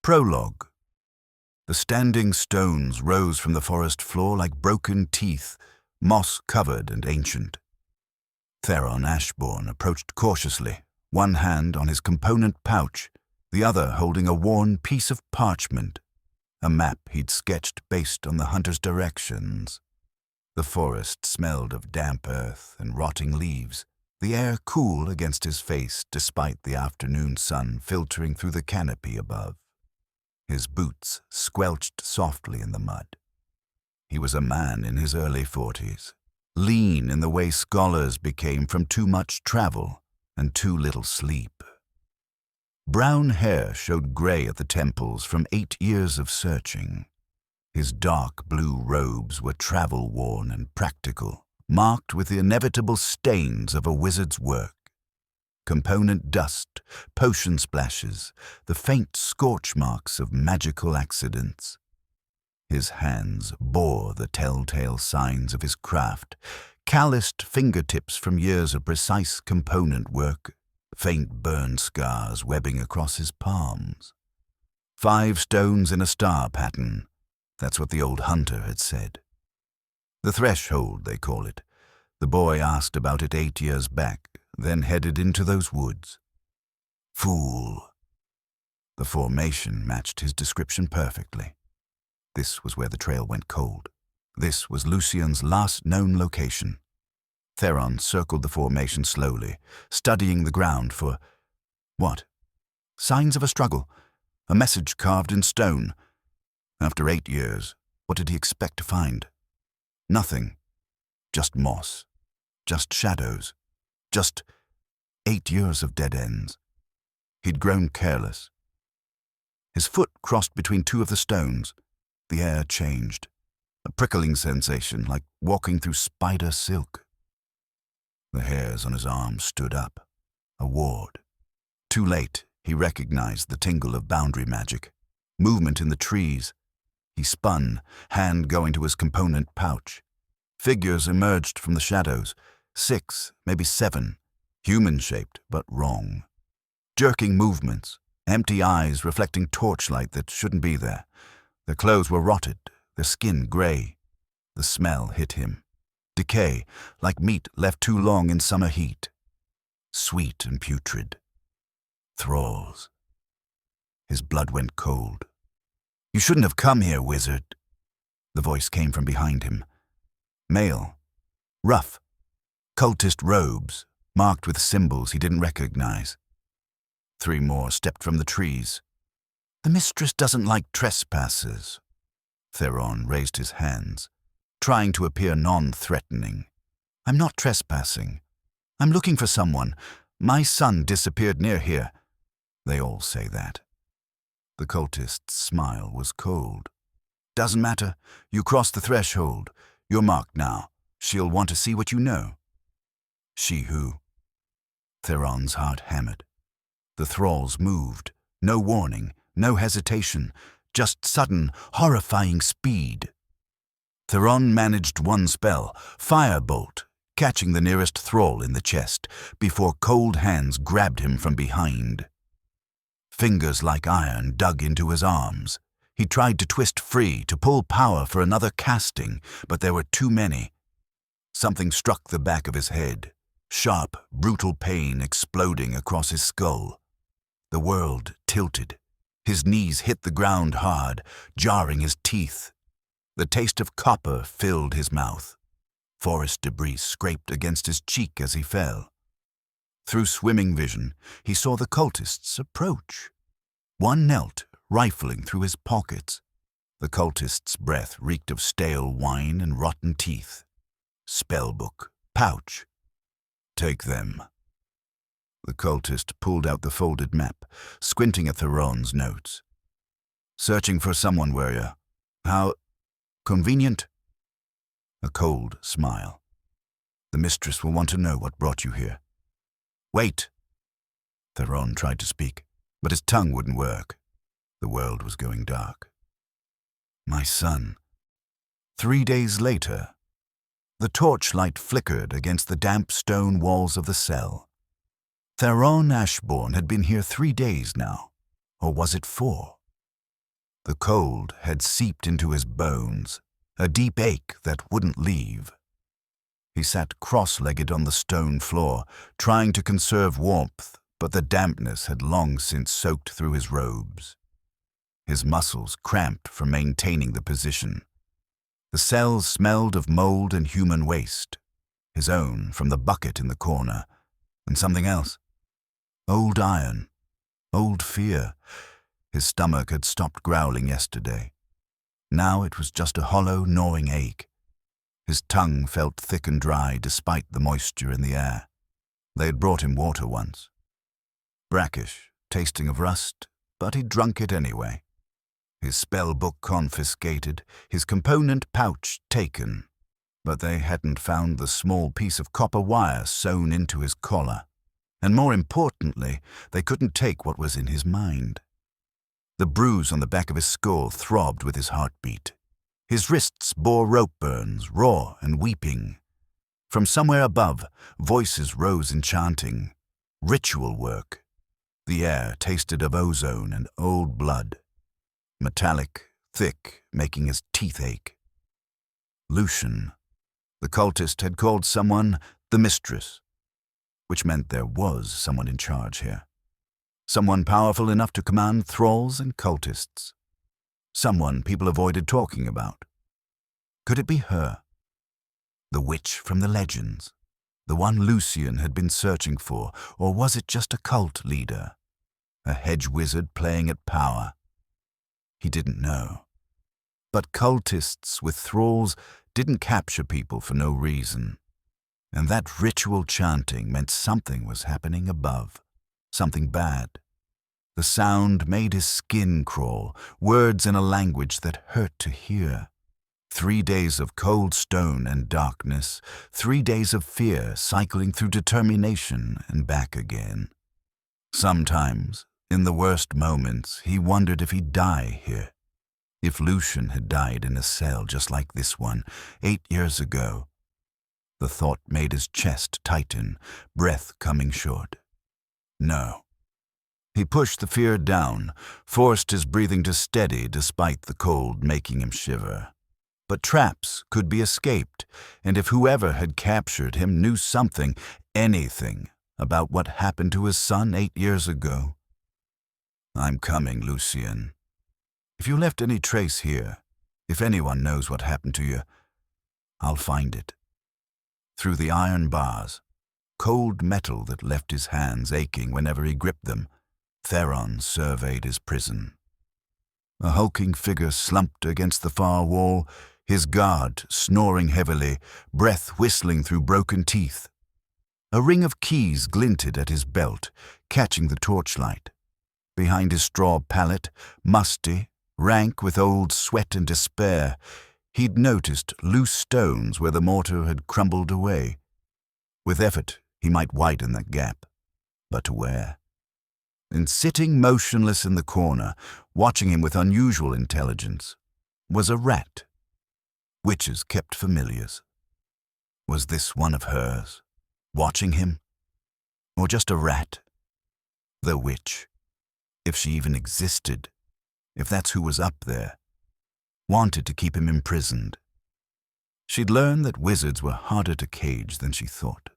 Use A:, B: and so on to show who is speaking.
A: Prologue. The standing stones rose from the forest floor like broken teeth, moss-covered and ancient. Theron Ashborne approached cautiously, one hand on his component pouch, the other holding a worn piece of parchment, a map he'd sketched based on the hunter's directions. The forest smelled of damp earth and rotting leaves, the air cool against his face despite the afternoon sun filtering through the canopy above. His boots squelched softly in the mud. He was a man in his early 40s, lean in the way scholars became from too much travel and too little sleep. Brown hair showed gray at the temples from 8 years of searching. His dark blue robes were travel-worn and practical, marked with the inevitable stains of a wizard's work. Component dust, potion splashes, the faint scorch marks of magical accidents. His hands bore the telltale signs of his craft, calloused fingertips from years of precise component work, faint burn scars webbing across his palms. 5 stones in a star pattern, that's what the old hunter had said. The threshold, they call it. The boy asked about it 8 years back, then headed into those woods. Fool. The formation matched his description perfectly. This was where the trail went cold. This was Lucien's last known location. Theron circled the formation slowly, studying the ground for... what? Signs of a struggle, a message carved in stone. After 8 years, what did he expect to find? Nothing. Just moss. Just shadows. Just 8 years of dead ends. He'd grown careless. His foot crossed between 2 of the stones. The air changed. A prickling sensation like walking through spider silk. The hairs on his arms stood up. A ward. Too late, he recognized the tingle of boundary magic. Movement in the trees. He spun, hand going to his component pouch. Figures emerged from the shadows. 6, maybe 7, human-shaped but wrong. Jerking movements, empty eyes reflecting torchlight that shouldn't be there. Their clothes were rotted, their skin gray. The smell hit him. Decay, like meat left too long in summer heat. Sweet and putrid. Thralls. His blood went cold. "You shouldn't have come here, wizard." The voice came from behind him. Male. Rough. Cultist robes, marked with symbols he didn't recognize. 3 more stepped from the trees. "The mistress doesn't like trespassers." Theron raised his hands, trying to appear non-threatening. "I'm not trespassing. I'm looking for someone. My son disappeared near here." They all say that. The cultist's smile was cold. "Doesn't matter. You crossed the threshold. You're marked now. She'll want to see what you know." She who? Theron's heart hammered. The thralls moved. No warning, no hesitation, just sudden, horrifying speed. Theron managed one spell, Firebolt, catching the nearest thrall in the chest, before cold hands grabbed him from behind. Fingers like iron dug into his arms. He tried to twist free, to pull power for another casting, but there were too many. Something struck the back of his head. Sharp, brutal pain exploding across his skull. The world tilted. His knees hit the ground hard, jarring his teeth. The taste of copper filled his mouth. Forest debris scraped against his cheek as he fell. Through swimming vision, he saw the cultists approach. One knelt, rifling through his pockets. The cultist's breath reeked of stale wine and rotten teeth. Spellbook, pouch. "Take them." The cultist pulled out the folded map, squinting at Theron's notes. "Searching for someone, were you? How convenient?" A cold smile. "The mistress will want to know what brought you here." "Wait." Theron tried to speak, but his tongue wouldn't work. The world was going dark. "My son." 3 days later, the torchlight flickered against the damp stone walls of the cell. Theron Ashborne had been here 3 days now, or was it 4? The cold had seeped into his bones, a deep ache that wouldn't leave. He sat cross-legged on the stone floor, trying to conserve warmth, but the dampness had long since soaked through his robes. His muscles cramped from maintaining the position. The cells smelled of mold and human waste, his own from the bucket in the corner, and something else. Old iron, old fear. His stomach had stopped growling yesterday. Now it was just a hollow, gnawing ache. His tongue felt thick and dry despite the moisture in the air. They had brought him water once. Brackish, tasting of rust, but he drunk it anyway. His spell book confiscated, his component pouch taken, but they hadn't found the small piece of copper wire sewn into his collar, and more importantly, they couldn't take what was in his mind. The bruise on the back of his skull throbbed with his heartbeat. His wrists bore rope burns, raw and weeping. From somewhere above, voices rose in chanting. Ritual work. The air tasted of ozone and old blood. Metallic, thick, making his teeth ache. Lucian. The cultist had called someone the mistress, which meant there was someone in charge here. Someone powerful enough to command thralls and cultists. Someone people avoided talking about. Could it be her? The witch from the legends? The one Lucian had been searching for, or was it just a cult leader? A hedge wizard playing at power? He didn't know. But cultists with thralls didn't capture people for no reason. And that ritual chanting meant something was happening above. Something bad. The sound made his skin crawl, words in a language that hurt to hear. 3 days of cold stone and darkness, 3 days of fear cycling through determination and back again. Sometimes, in the worst moments, he wondered if he'd die here. If Lucian had died in a cell just like this one, 8 years ago. The thought made his chest tighten, breath coming short. No. He pushed the fear down, forced his breathing to steady despite the cold making him shiver. But traps could be escaped, and if whoever had captured him knew something, anything, about what happened to his son 8 years ago. I'm coming, Lucian. If you left any trace here, if anyone knows what happened to you, I'll find it. Through the iron bars, cold metal that left his hands aching whenever he gripped them, Theron surveyed his prison. A hulking figure slumped against the far wall, his guard snoring heavily, breath whistling through broken teeth. A ring of keys glinted at his belt, catching the torchlight. Behind his straw pallet, musty, rank with old sweat and despair, he'd noticed loose stones where the mortar had crumbled away. With effort, he might widen that gap. But where? And sitting motionless in the corner, watching him with unusual intelligence, was a rat. Witches kept familiars. Was this one of hers, watching him? Or just a rat? The witch, if she even existed, if that's who was up there, wanted to keep him imprisoned. She'd learned that wizards were harder to cage than she thought.